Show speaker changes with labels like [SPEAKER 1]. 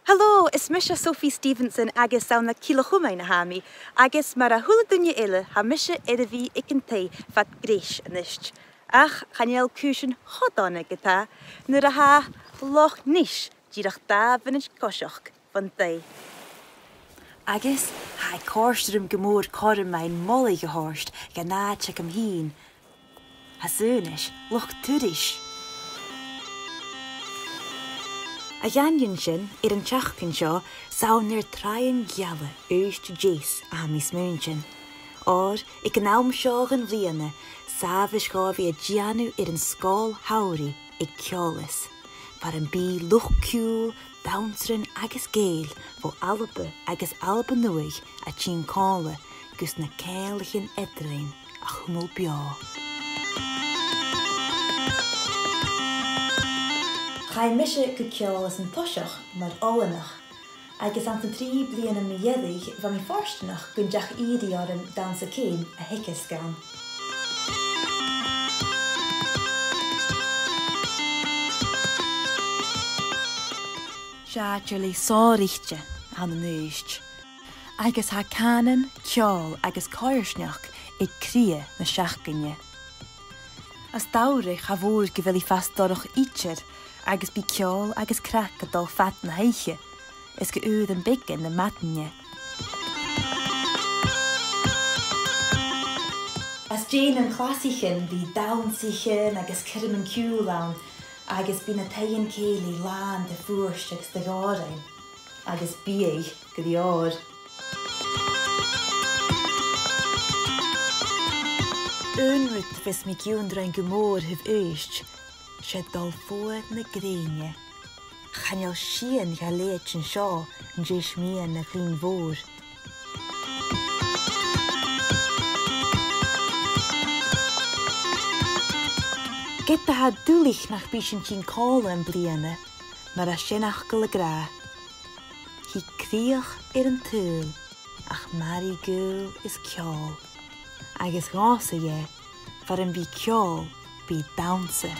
[SPEAKER 1] Hello, is Misha Sophie Stephenson agus sawn na Cilachwmai na hami, agus mar a hula dunya ille ha Misha edvi ikentei fat greish anisht. Ach, chaniel cwysyn chodona gyda, nyr a ha loch nish, girach da vinnig kosioch van dei. Agus, ha korstrum gemoor korm mijn molly gehorst, gana check am heen. Ha sönish, loch tudish. A janjin sin, an teachcin seo, sawn nir traien gialla oost jes a mis muunshin. Or, ik an alm seogan vliana, savish gavi a gianu an skol hauri, Ceòlas. Par an bi luch cool, bounceren agus gale, vo ALBA agus ALBA nuig a chin cála, gus na céalichin edrein a chumul bia. Chai Misha go Ceòlas an toiseach mar ólanach, agus an 3 bliana mi iedig van mi forstenach gun deach idi orm dan sa céim a hickes gan. Siartjurli sórichtje an an úst. Agus ha canan, ceol agus coirsneach I cria na seachginne. As daurich ha fôr gyfeli fast dorach itcher, agus bí ceol agus crack a dal fat na heiche, is ge ud an bigin na matnje. As Jane an classichin bí dawnsichen agus kirm an cúlaun, agus bí na taien céli lan de fuorstegs de gárein, agus bí go di or. Unrut vis mi giundra an gemoor hif oost, sé dal fór na gréine. Chanel sien ga leetjen seo, en jeis mien na glín voor. Geta ha dúlich nach bísin chin cála an bliana, mar a sinach go le gra. Hi críoch an túl, ach mari gúl is ceol. Agus gása je, var an bí ceol bí dawnsa.